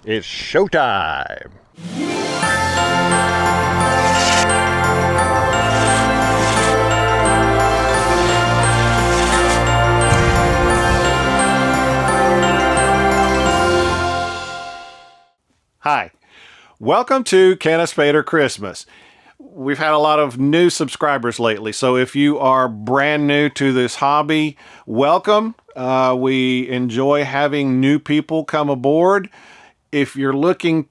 It's showtime. Hi, welcome to Can a Spader Christmas. We've had a lot of new subscribers lately, so if you are brand new to this hobby, welcome. We enjoy having new people come aboard. If you're brand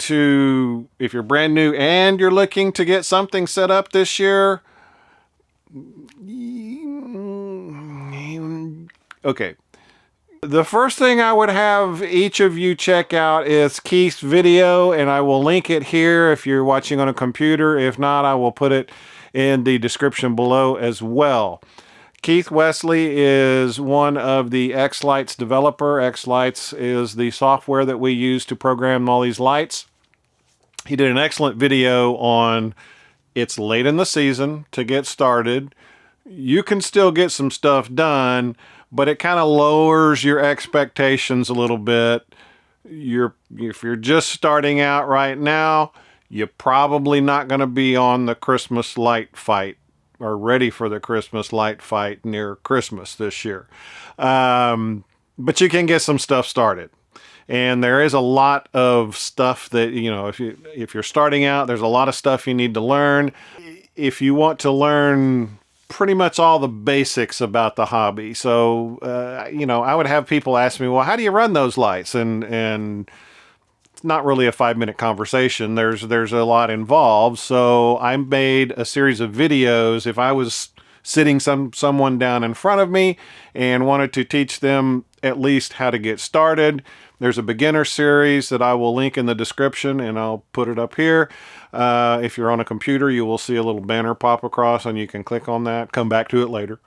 new and you're looking to get something set up this year, okay. The first thing I would have each of you check out is Keith's video, and I will link it here if you're watching on a computer. If not, I will put it in the description below as well. Keith Wesley is one of the X-Lights developer. X-Lights is the software that we use to program all these lights. He did an excellent video on it's late in the season to get started. You can still get some stuff done, but it kind of lowers your expectations a little bit. If you're just starting out right now, you're probably not going to be on the Christmas light fight or ready for the Christmas light fight near Christmas this year. But you can get some stuff started. And there is a lot of stuff that, if you're starting out, there's a lot of stuff you need to learn. If you want to learn pretty much all the basics about the hobby. So, I would have people ask me, well, how do you run those lights? And it's not really a 5-minute conversation. There's a lot involved. So I made a series of videos. If I was sitting someone down in front of me and wanted to teach them at least how to get started, there's a beginner series that I will link in the description, and I'll put it up here. If you're on a computer, you will see a little banner pop across, and you can click on that, come back to it later.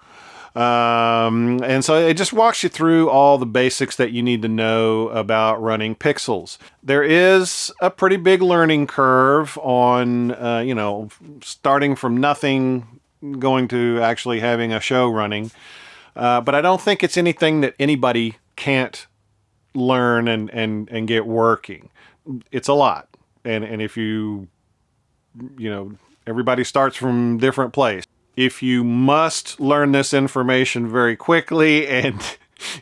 And so it just walks you through all the basics that you need to know about running pixels. There is a pretty big learning curve on, starting from nothing, going to actually having a show running. But I don't think it's anything that anybody can't learn and get working. It's a lot. And if everybody starts from different place. If you must learn this information very quickly and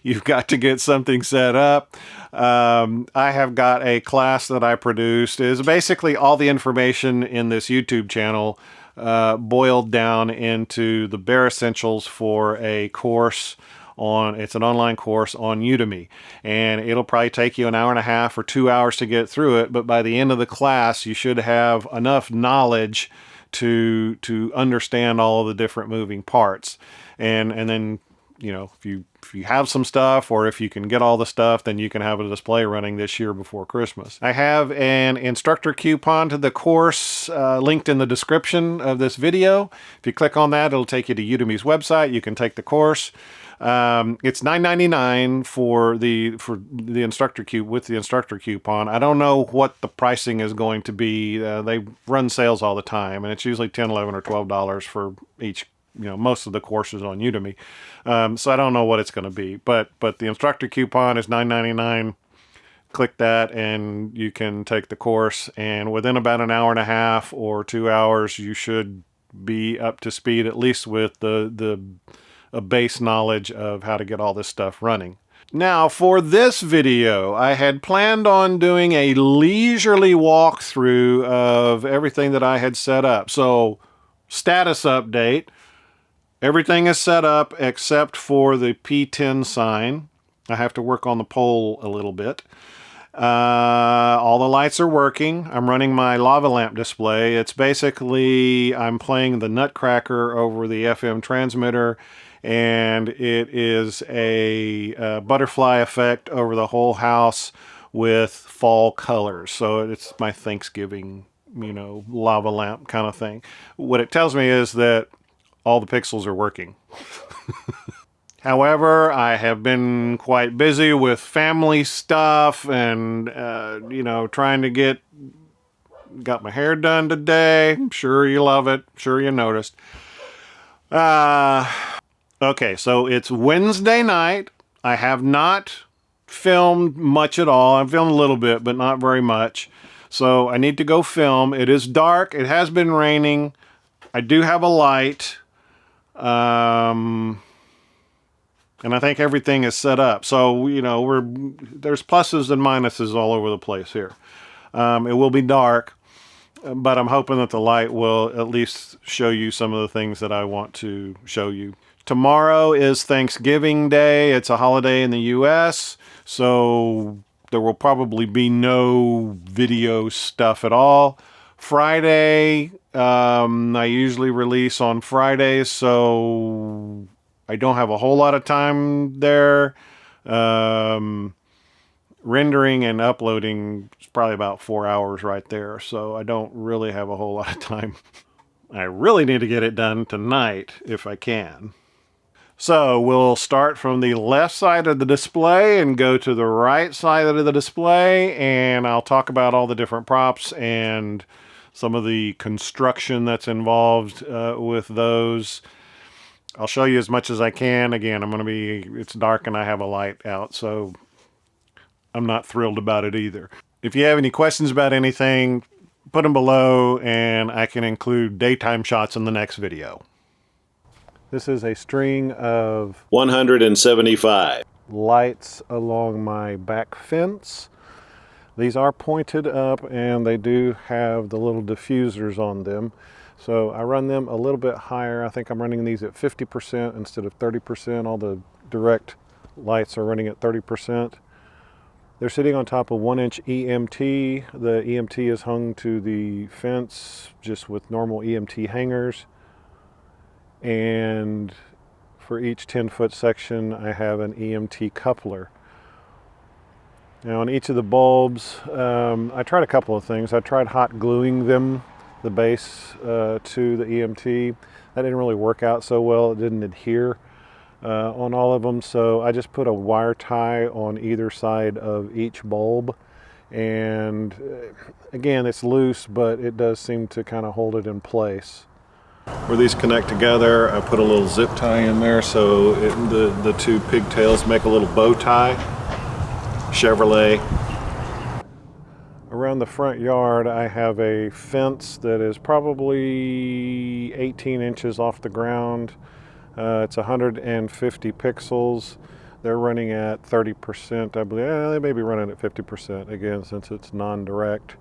you've got to get something set up, I have got a class that I produced. It is basically all the information in this YouTube channel boiled down into the bare essentials for a course it's an online course on Udemy, and it'll probably take you an hour and a half or 2 hours to get through it. But by the end of the class, you should have enough knowledge to understand all of the different moving parts. And then, if you have some stuff, or if you can get all the stuff, then you can have a display running this year before Christmas. I have an instructor coupon to the course linked in the description of this video. If you click on that, it'll take you to Udemy's website. You can take the course. It's $9.99 for the instructor with the instructor coupon. I don't know what the pricing is going to be. They run sales all the time, and it's usually $10, $11, or $12 for each. Most of the courses on Udemy. So I don't know what it's going to be, but the instructor coupon is $9.99. Click that and you can take the course, and within about an hour and a half or 2 hours, you should be up to speed, at least with a base knowledge of how to get all this stuff running. Now, for this video, I had planned on doing a leisurely walkthrough of everything that I had set up. So, status update. Everything is set up except for the P10 sign. I have to work on the pole a little bit. All the lights are working. I'm running my lava lamp display. It's basically, I'm playing the Nutcracker over the FM transmitter, and it is a butterfly effect over the whole house with fall colors. So it's my Thanksgiving, lava lamp kind of thing. What it tells me is that all the pixels are working. However, I have been quite busy with family stuff and, trying to got my hair done today. I'm sure you love it. I'm sure you noticed. Okay, so it's Wednesday night. I have not filmed much at all. I've filmed a little bit, but not very much. So I need to go film. It is dark. It has been raining. I do have a light. And I think everything is set up. So, you know, there's pluses and minuses all over the place here. It will be dark, but I'm hoping that the light will at least show you some of the things that I want to show you. Tomorrow is Thanksgiving Day. It's a holiday in the US, so there will probably be no video stuff at all. Friday, I usually release on Fridays, so I don't have a whole lot of time there. Rendering and uploading is probably about 4 hours right there, so I don't really have a whole lot of time. I really need to get it done tonight if I can. So we'll start from the left side of the display and go to the right side of the display, and I'll talk about all the different props and some of the construction that's involved with those. I'll show you as much as I can. Again, it's dark and I have a light out, so I'm not thrilled about it either. If you have any questions about anything, put them below and I can include daytime shots in the next video. This is a string of 175 lights along my back fence. These are pointed up and they do have the little diffusers on them. So I run them a little bit higher. I think I'm running these at 50% instead of 30%. All the direct lights are running at 30%. They're sitting on top of 1-inch EMT. The EMT is hung to the fence just with normal EMT hangers. And for each 10-foot section, I have an EMT coupler. Now on each of the bulbs, I tried a couple of things. I tried hot gluing them, the base to the EMT. That didn't really work out so well. It didn't adhere on all of them. So I just put a wire tie on either side of each bulb. And again, it's loose, but it does seem to kind of hold it in place. Where these connect together, I put a little zip tie in there so the two pigtails make a little bow tie. Chevrolet. Around the front yard, I have a fence that is probably 18 inches off the ground. It's 150 pixels. They're running at 30%, I believe. They may be running at 50% again, since it's non-direct.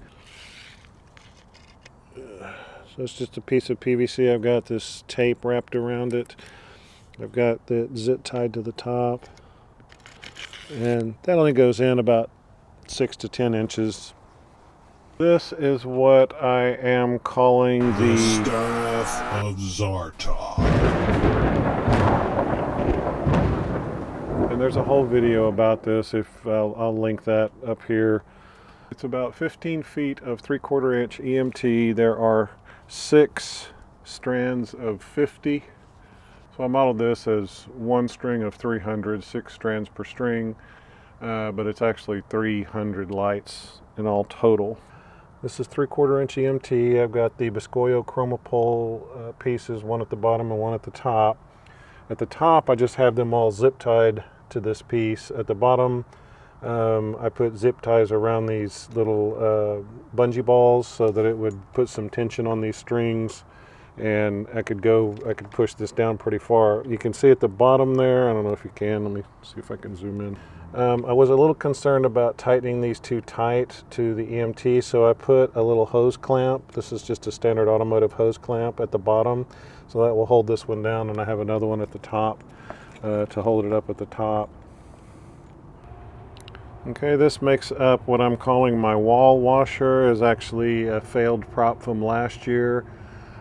So it's just a piece of PVC. I've got this tape wrapped around it. I've got the zip tied to the top. And that only goes in about 6 to 10 inches. This is what I am calling the Staff of Zartok. And there's a whole video about this. I'll link that up here. It's about 15 feet of 3/4 inch EMT. There are 6 strands of 50. So I modeled this as one string of 300, 6 strands per string, but it's actually 300 lights in all total. This is 3/4 inch EMT. I've got the Biscoyo Chromopole pieces, one at the bottom and one at the top. At the top, I just have them all zip tied to this piece. At the bottom, I put zip ties around these little bungee balls so that it would put some tension on these strings, and I could push this down pretty far. You can see at the bottom there, I don't know if you can, let me see if I can zoom in. I was a little concerned about tightening these too tight to the EMT, so I put a little hose clamp. This is just a standard automotive hose clamp at the bottom, so that will hold this one down, and I have another one at the top to hold it up at the top. Okay, this makes up what I'm calling my wall washer. Is actually a failed prop from last year.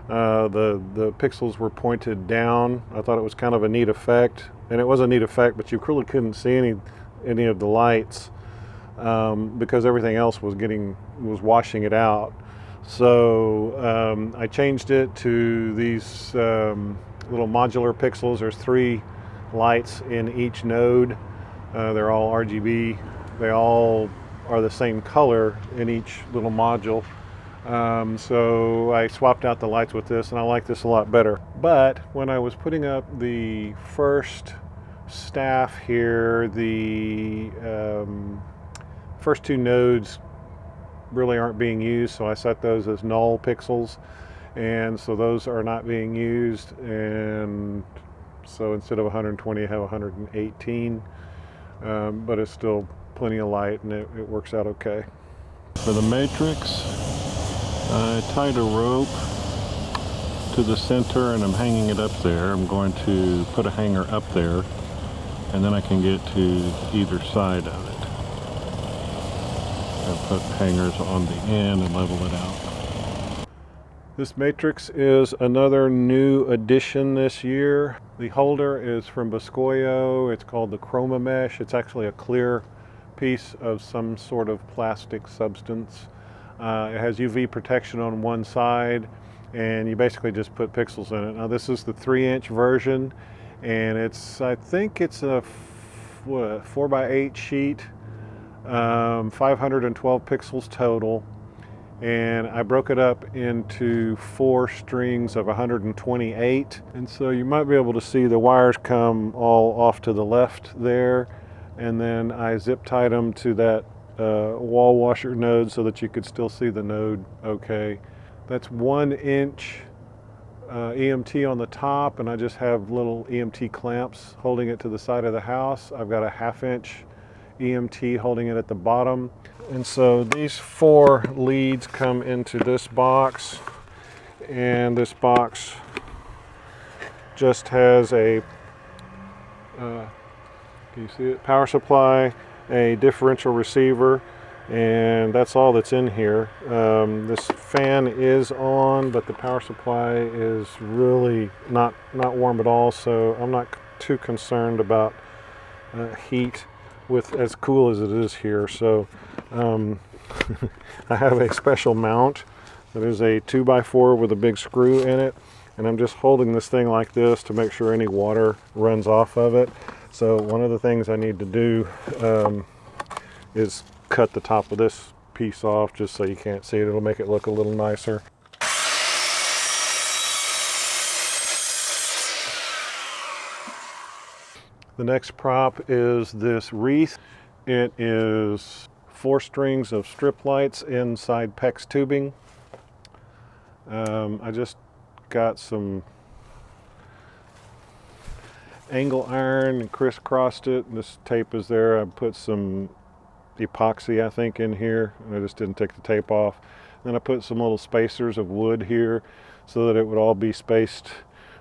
The pixels were pointed down. I thought it was kind of a neat effect, and it was a neat effect, but you really couldn't see any of the lights because everything else was washing it out. So I changed it to these little modular pixels. There's 3 lights in each node. They're all RGB. They all are the same color in each little module. So I swapped out the lights with this, and I like this a lot better. But when I was putting up the first staff here, the first two nodes really aren't being used, so I set those as null pixels, and so those are not being used, and so instead of 120 I have 118, but it's still plenty of light and it works out okay. For the matrix, I tied a rope to the center and I'm hanging it up there. I'm going to put a hanger up there and then I can get to either side of it. I'll put hangers on the end and level it out. This matrix is another new addition this year. The holder is from Biscoyo. It's called the Chroma Mesh. It's actually a clear piece of some sort of plastic substance. It has UV protection on one side, and you basically just put pixels in it. Now this is the 3-inch version, and I think it's a 4x8 sheet, 512 pixels total, and I broke it up into 4 strings of 128, and so you might be able to see the wires come all off to the left there, and then I zip tied them to that wall washer node so that you could still see the node okay. That's 1-inch EMT on the top, and I just have little EMT clamps holding it to the side of the house. I've got a 1/2-inch EMT holding it at the bottom. And so these 4 leads come into this box, and this box just has a can you see it? Power supply, a differential receiver, and that's all that's in here. This fan is on, but the power supply is really not warm at all, so I'm not too concerned about heat with as cool as it is here. So I have a special mount that is a 2x4 with a big screw in it, and I'm just holding this thing like this to make sure any water runs off of it. So one of the things I need to do is cut the top of this piece off just so you can't see it. It'll make it look a little nicer. The next prop is this wreath. It is 4 strings of strip lights inside PEX tubing. I just got some angle iron and crisscrossed it, and this tape is there. I put some epoxy I think in here, and I just didn't take the tape off. Then I put some little spacers of wood here so that it would all be spaced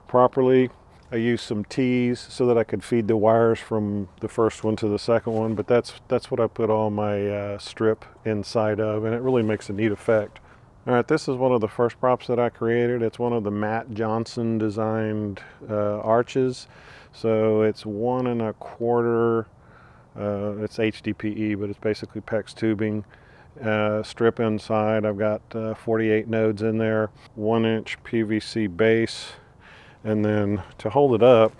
properly. I used some T's so that I could feed the wires from the first one to the second one, but that's what I put all my strip inside of, and it really makes a neat effect. All right, this is one of the first props that I created. It's one of the Matt Johnson designed arches. So it's 1 1/4, it's HDPE, but it's basically PEX tubing. Strip inside, I've got 48 nodes in there, 1-inch PVC base, and then to hold it up,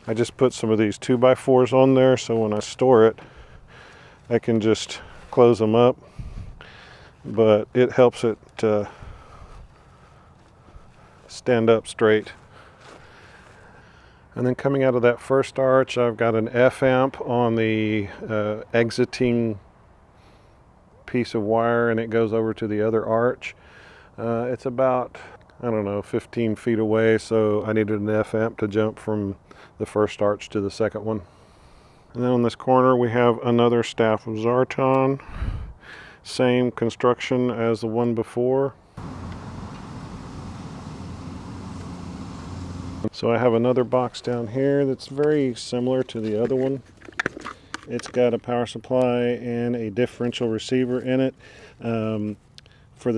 I just put some of these 2x4s on there, so when I store it, I can just close them up, but it helps it stand up straight. And then coming out of that first arch, I've got an F amp on the exiting piece of wire, and it goes over to the other arch. It's about, I don't know, 15 feet away, so I needed an F amp to jump from the first arch to the second one. And then on this corner we have another staff of Zartan, same construction as the one before. So I have another box down here that's very similar to the other one. It's got a power supply and a differential receiver in it. For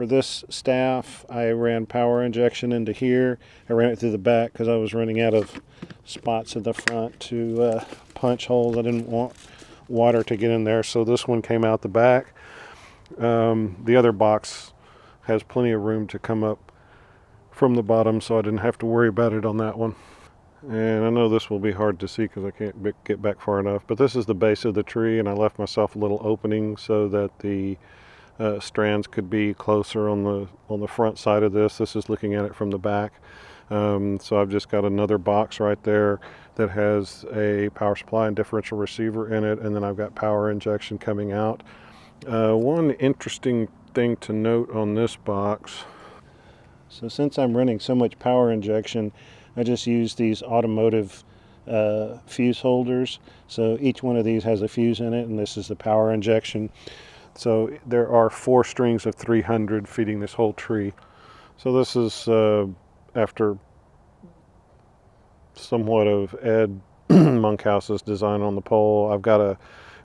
this staff, I ran power injection into here. I ran it through the back because I was running out of spots at the front to punch holes. I didn't want water to get in there, so this one came out the back. The other box has plenty of room to come up from the bottom, so I didn't have to worry about it on that one. And I know this will be hard to see because I can't get back far enough, but this is the base of the tree, and I left myself a little opening so that the strands could be closer on the front side of this. This is looking at it from the back. So I've just got another box right there that has a power supply and differential receiver in it, and then I've got power injection coming out. One interesting thing to note on this box, so since I'm running so much power injection, I just use these automotive fuse holders. So each one of these has a fuse in it, and this is the power injection. So there are 4 strings of 300 feeding this whole tree. So this is after somewhat of Ed Monkhouse's design on the pole. I've got a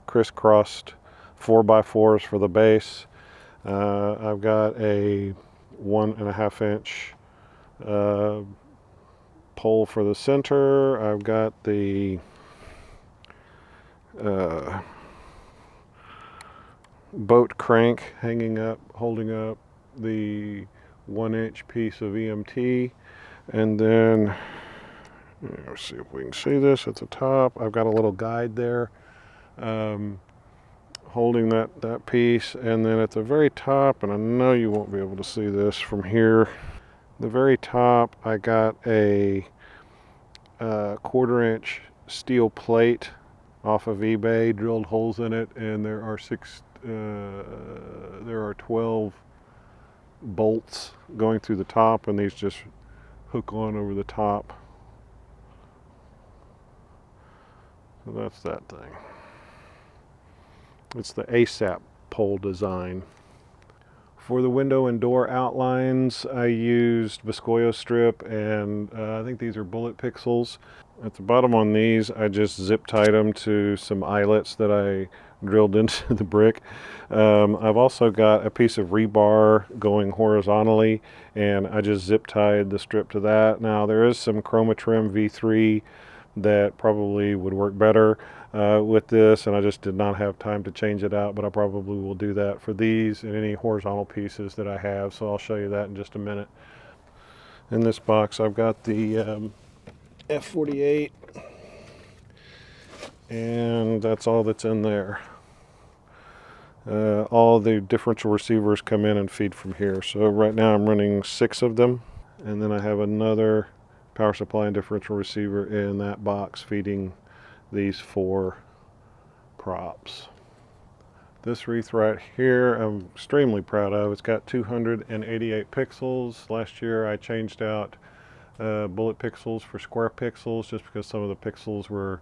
crisscrossed 4x4s for the base. I've got a 1.5 inch pole for the center. I've got the boat crank hanging up, holding up the 1-inch piece of EMT. And then, let's see if we can see this at the top. I've got a little guide there holding that piece. And then at the very top, and I know you won't be able to see this from here, the very top, I got a 1/4-inch steel plate off of eBay, drilled holes in it, and there are 12 bolts going through the top, and these just hook on over the top. So that's that thing. It's the ASAP pole design. For the window and door outlines, I used Viscoyo strip, and I think these are bullet pixels. At the bottom on these, I just zip tied them to some eyelets that I drilled into the brick. I've also got a piece of rebar going horizontally, and I just zip tied the strip to that. Now there is some Chromatrim V3 that probably would work better with this, and I just did not have time to change it out, but I probably will do that for these and any horizontal pieces that I have, so I'll show you that in just a minute. In this box I've got the F48, and that's all that's in there. All the differential receivers come in and feed from here. So right now I'm running 6 of them, and then I have another power supply and differential receiver in that box feeding these 4 props. This wreath right here I'm extremely proud of. It's got 288 pixels. Last year I changed out bullet pixels for square pixels just because some of the pixels were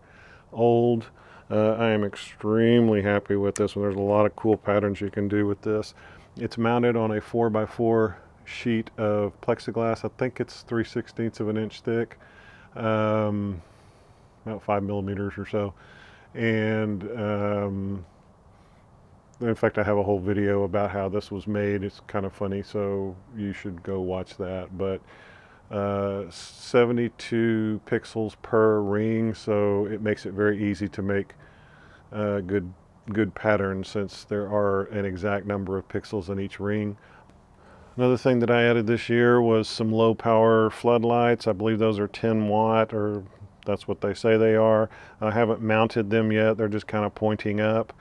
old. I am extremely happy with this one. There's a lot of cool patterns you can do with this. It's mounted on a 4x4 sheet of plexiglass. I think it's 3/16 of an inch thick, about 5 millimeters or so. And in fact, I have a whole video about how this was made. It's kind of funny, so you should go watch that. But 72 pixels per ring, so it makes it very easy to make good patterns since there are an exact number of pixels in each ring. Another thing that I added this year was some low power floodlights. I believe those are 10 watt, or that's what they say they are. I haven't mounted them yet. They're just kind of pointing up.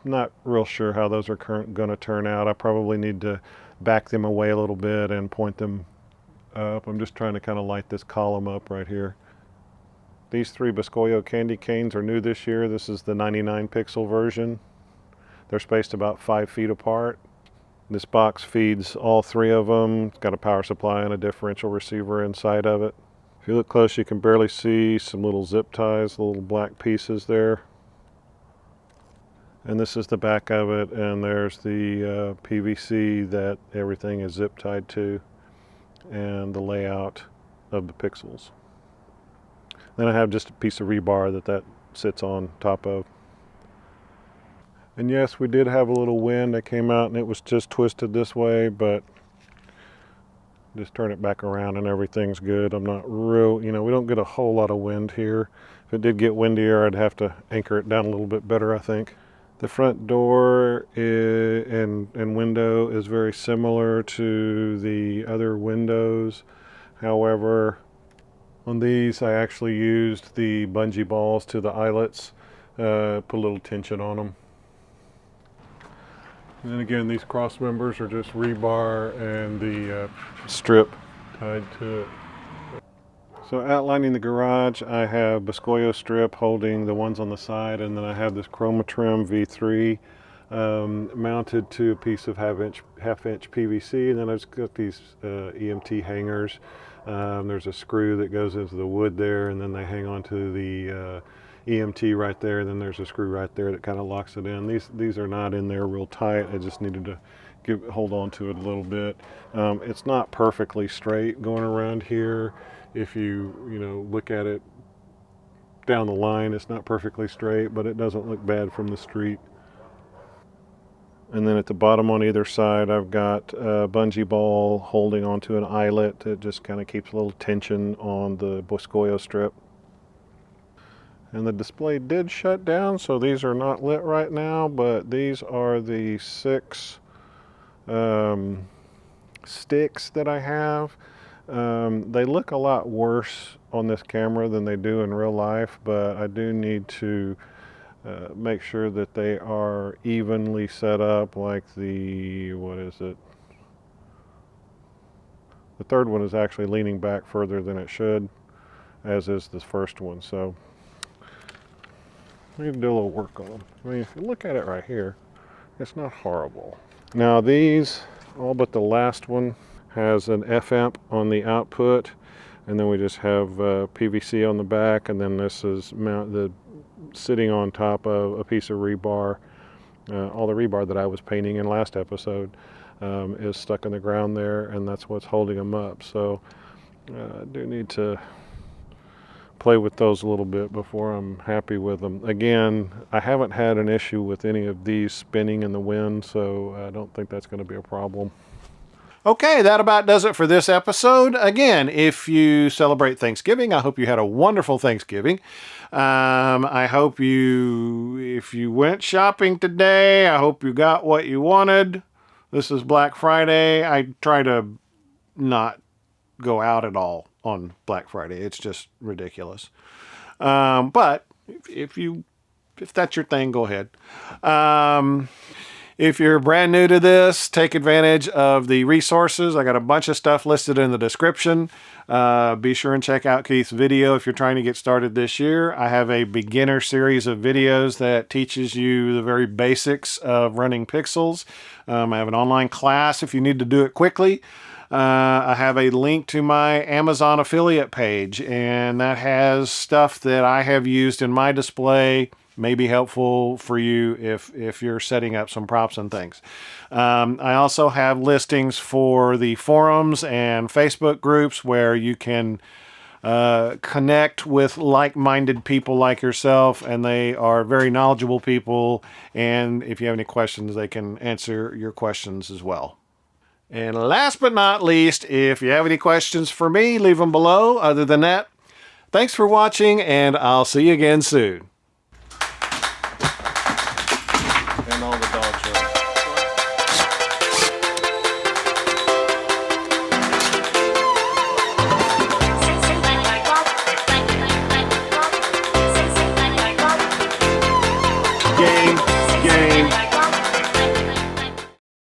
Not real sure how those are going to turn out. I probably need to back them away a little bit and point them up. I'm just trying to kind of light this column up right here. These 3 Viscoyo candy canes are new this year. This is the 99 pixel version. They're spaced about 5 feet apart. This box feeds all 3 of them. It's got a power supply and a differential receiver inside of it. If you look close, you can barely see some little zip ties, little black pieces there. And this is the back of it, and there's the PVC that everything is zip tied to, and the layout of the pixels. Then I have just a piece of rebar that sits on top of. And yes, we did have a little wind that came out and it was just twisted this way, but just turn it back around and everything's good. I'm not real, we don't get a whole lot of wind here. If it did get windier, I'd have to anchor it down a little bit better, I think. The front door and window is very similar to the other windows. However, on these I actually used the bungee balls to the eyelets, put a little tension on them. And then again, these cross members are just rebar and the strip tied to it. So outlining the garage, I have Biscoyo strip holding the ones on the side, and then I have this Chromatrim V3 mounted to a piece of half-inch PVC, and then I've just got these EMT hangers. There's a screw that goes into the wood there, and then they hang onto the EMT right there, and then there's a screw right there that kind of locks it in. These are not in there real tight. I just needed to hold on to it a little bit. It's not perfectly straight going around here. If you look at it down the line, it's not perfectly straight, but it doesn't look bad from the street. And then at the bottom on either side, I've got a bungee ball holding onto an eyelet that just kind of keeps a little tension on the Biscoyo strip. And the display did shut down, so these are not lit right now, but these are the 6 sticks that I have. They look a lot worse on this camera than they do in real life, but I do need to make sure that they are evenly set up, like the, what is it? The third one is actually leaning back further than it should, as is this first one. So we need to do a little work on them. I mean, if you look at it right here, it's not horrible. Now these, all but the last one, has an F-amp on the output, and then we just have PVC on the back, and then this is sitting on top of a piece of rebar. All the rebar that I was painting in last episode is stuck in the ground there, and that's what's holding them up. So I do need to play with those a little bit before I'm happy with them. Again, I haven't had an issue with any of these spinning in the wind, so I don't think that's going to be a problem. Okay, that about does it for this episode. Again, if you celebrate Thanksgiving, I hope you had a wonderful Thanksgiving. I hope if you went shopping today, I hope you got what you wanted. This is Black Friday. I try to not go out at all on Black Friday. It's just ridiculous. But if that's your thing, go ahead. If you're brand new to this, take advantage of the resources. I got a bunch of stuff listed in the description. Be sure and check out Keith's video if you're trying to get started this year. I have a beginner series of videos that teaches you the very basics of running pixels. I have an online class if you need to do it quickly. I have a link to my Amazon affiliate page, and that has stuff that I have used in my display. May be helpful for you if you're setting up some props and things. I also have listings for the forums and Facebook groups where you can connect with like-minded people like yourself, and they are very knowledgeable people, and if you have any questions, they can answer your questions as well. And last but not least, if you have any questions for me, leave them below. Other than that, thanks for watching, and I'll see you again soon. And all the dogs are